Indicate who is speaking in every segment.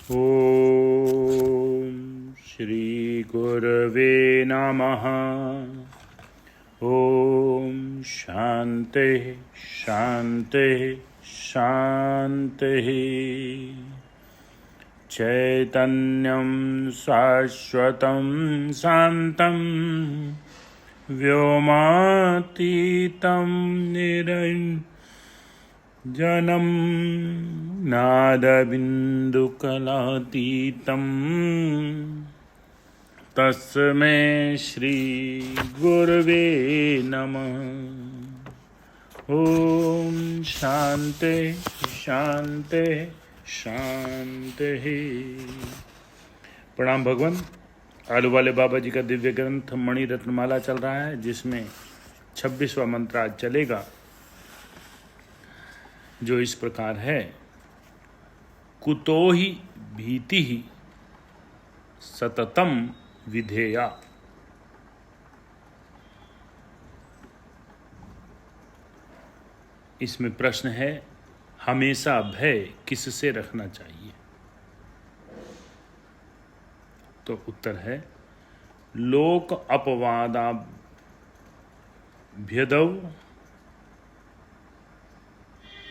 Speaker 1: ॐ श्री गुरवे नमः। ॐ शान्ति शान्ति शान्तिः। चैतन्यं शाश्वतं शान्तं व्योमातीतं निरञ्जनं नादबिन्दुकलातीतं तस्मै श्री गुरवे नमः। ॐ शान्ति शान्ति शांति। प्रणाम भगवान। आलू वाले बाबा जी का दिव्य ग्रंथ मणि रत्नमाला चल रहा है, जिसमें 26वां मंत्र आज चलेगा, जो इस प्रकार है। कुतो ही भीति ही सततम विधेया। इसमें प्रश्न है, हमेशा भय किससे रखना चाहिए? तो उत्तर है, लोक अपवादाभ्यदौ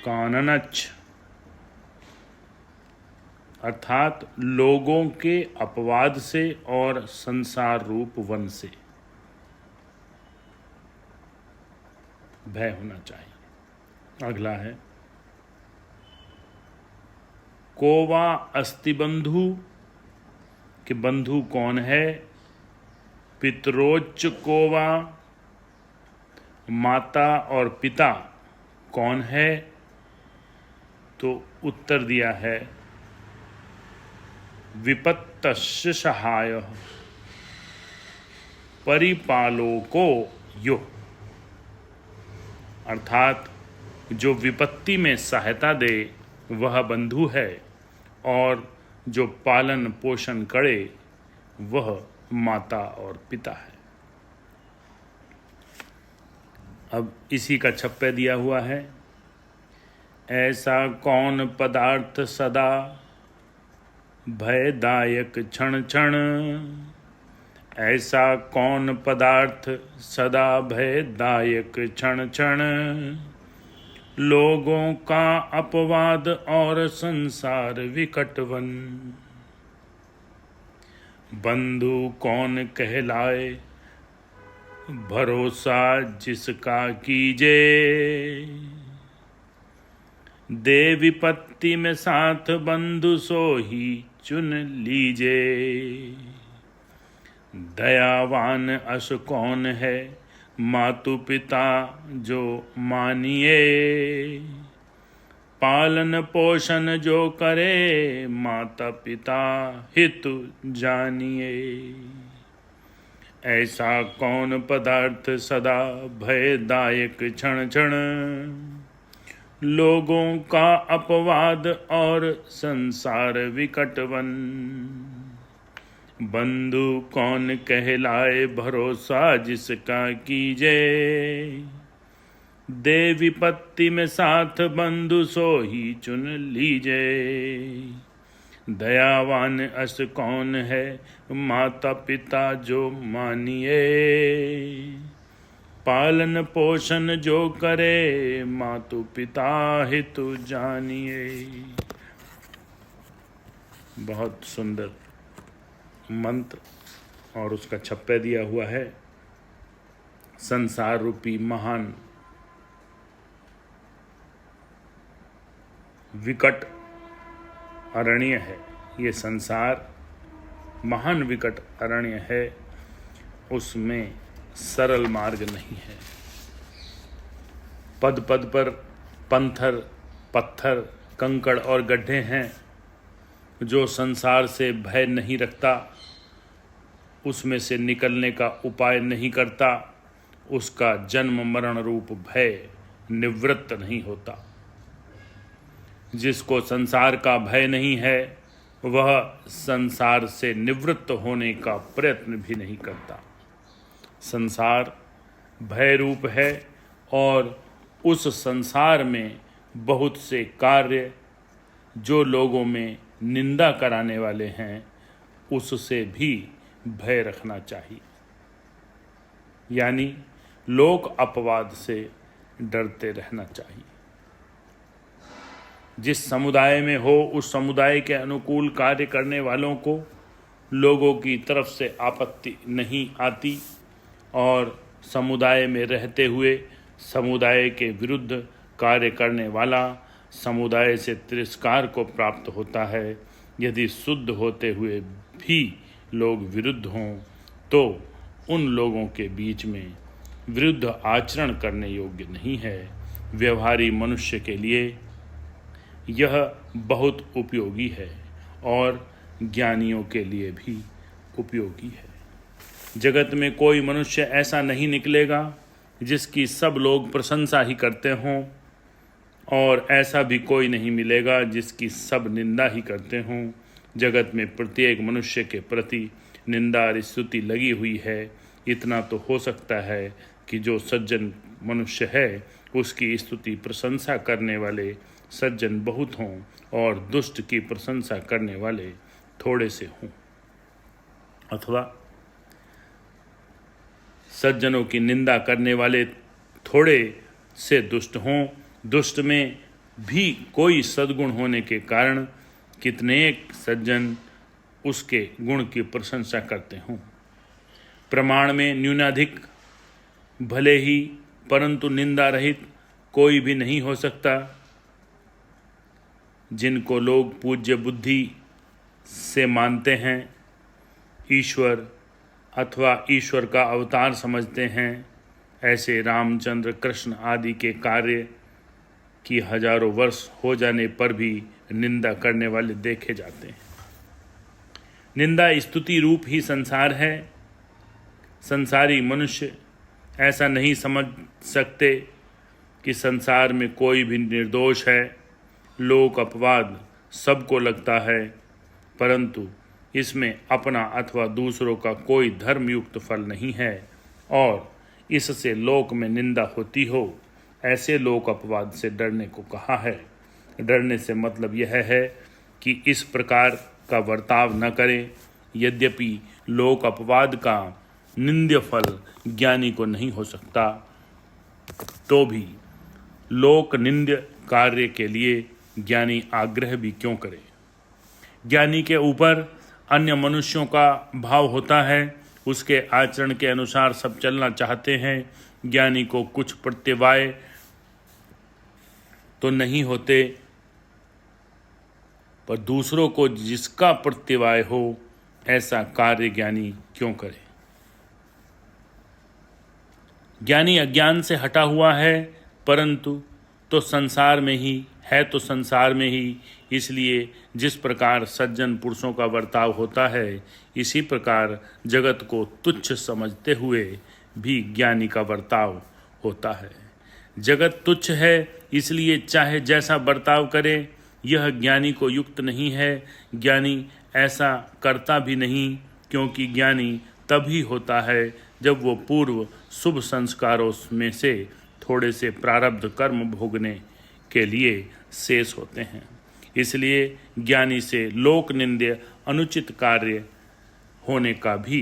Speaker 1: काननच्छ, अर्थात लोगों के अपवाद से और संसार रूप वन से भय होना चाहिए। अगला है, कोवा अस्ति बंधु, कि बंधु कौन है? पितरोच्च कोवा, माता और पिता कौन है? तो उत्तर दिया है, विपत्तस्य सहाय परिपालोको यो, अर्थात जो विपत्ति में सहायता दे वह बंधु है, और जो पालन पोषण करे वह माता और पिता है। अब इसी का छप्पे दिया हुआ है। ऐसा कौन पदार्थ सदा भयदायक क्षण क्षण, ऐसा कौन पदार्थ सदा भयदायक क्षण क्षण, लोगों का अपवाद और संसार विकटवन। बंधु कौन कहलाए भरोसा जिसका कीजे, दे विपत्ति में साथ बंधु सो ही चुन लीजे। दयावान अस कौन है मातु पिता जो मानिए, पालन पोषण जो करे माता पिता हितु जानिए। ऐसा कौन पदार्थ सदा भयदायक क्षण क्षण, लोगों का अपवाद और संसार विकटवन। बंधु कौन कहलाए भरोसा जिसका कीजे, दे विपत्ति में साथ बंधु सो ही चुन लीजे। दयावान अस कौन है माता पिता जो मानिए, पालन पोषण जो करे मातु पिता हितु जानिए। बहुत सुंदर मंत्र, और उसका छप्पे दिया हुआ है। संसार रूपी महान विकट अरण्य है ये संसार, महान विकट अरण्य है। उसमें सरल मार्ग नहीं है। पद पद पर पंथर पत्थर कंकड़ और गड्ढे हैं। जो संसार से भय नहीं रखता, उसमें से निकलने का उपाय नहीं करता, उसका जन्म मरण रूप भय निवृत्त नहीं होता। जिसको संसार का भय नहीं है, वह संसार से निवृत्त होने का प्रयत्न भी नहीं करता। संसार भय रूप है, और उस संसार में बहुत से कार्य जो लोगों में निंदा कराने वाले हैं उससे भी भय रखना चाहिए। यानी लोक अपवाद से डरते रहना चाहिए। जिस समुदाय में हो उस समुदाय के अनुकूल कार्य करने वालों को लोगों की तरफ से आपत्ति नहीं आती और समुदाय में रहते हुए समुदाय के विरुद्ध कार्य करने वाला समुदाय से तिरस्कार को प्राप्त होता है। यदि शुद्ध होते हुए भी लोग विरुद्ध हों तो उन लोगों के बीच में विरुद्ध आचरण करने योग्य नहीं है। व्यवहारी मनुष्य के लिए यह बहुत उपयोगी है और ज्ञानियों के लिए भी उपयोगी है। जगत में कोई मनुष्य ऐसा नहीं निकलेगा जिसकी सब लोग प्रशंसा ही करते हों और ऐसा भी कोई नहीं मिलेगा जिसकी सब निंदा ही करते हों। जगत में प्रत्येक मनुष्य के प्रति निंदा और स्तुति लगी हुई है। इतना तो हो सकता है कि जो सज्जन मनुष्य है उसकी स्तुति प्रशंसा करने वाले सज्जन बहुत हों और दुष्ट की प्रशंसा करने वाले थोड़े से हों, अथवा सज्जनों की निंदा करने वाले थोड़े से दुष्ट हों। दुष्ट में भी कोई सद्गुण होने के कारण कितने सज्जन उसके गुण की प्रशंसा करते हों। प्रमाण में न्यूनाधिक भले ही परंतु निंदा रहित कोई भी नहीं हो सकता। जिनको लोग पूज्य बुद्धि से मानते हैं, ईश्वर अथवा ईश्वर का अवतार समझते हैं, ऐसे रामचंद्र कृष्ण आदि के कार्य की हजारों वर्ष हो जाने पर भी निंदा करने वाले देखे जाते हैं। निंदा स्तुति रूप ही संसार है। संसारी मनुष्य ऐसा नहीं समझ सकते कि संसार में कोई भी निर्दोष है। लोक अपवाद सबको लगता है, परंतु इसमें अपना अथवा दूसरों का कोई धर्मयुक्त फल नहीं है और इससे लोक में निंदा होती हो, ऐसे लोक अपवाद से डरने को कहा है। डरने से मतलब यह है कि इस प्रकार का बर्ताव न करें। यद्यपि लोक अपवाद का निंद्य फल ज्ञानी को नहीं हो सकता, तो भी लोक निंद्य कार्य के लिए ज्ञानी आग्रह भी क्यों करे। ज्ञानी के ऊपर अन्य मनुष्यों का भाव होता है, उसके आचरण के अनुसार सब चलना चाहते हैं। ज्ञानी को कुछ प्रत्यवाय तो नहीं होते, पर दूसरों को जिसका प्रत्यवाय हो ऐसा कार्य ज्ञानी क्यों करे। ज्ञानी अज्ञान से हटा हुआ है, परंतु तो संसार में ही है, तो संसार में ही, इसलिए जिस प्रकार सज्जन पुरुषों का बर्ताव होता है इसी प्रकार जगत को तुच्छ समझते हुए भी ज्ञानी का बर्ताव होता है। जगत तुच्छ है, इसलिए चाहे जैसा बर्ताव करे यह ज्ञानी को युक्त नहीं है। ज्ञानी ऐसा करता भी नहीं, क्योंकि ज्ञानी तभी होता है जब वो पूर्व शुभ संस्कारों में से थोड़े से प्रारब्ध कर्म भोगने के लिए शेष होते हैं। इसलिए ज्ञानी से लोक निंद्य अनुचित कार्य होने का भी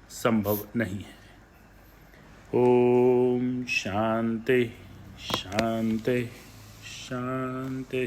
Speaker 1: संभव नहीं है। ओम शांति शांति शांति।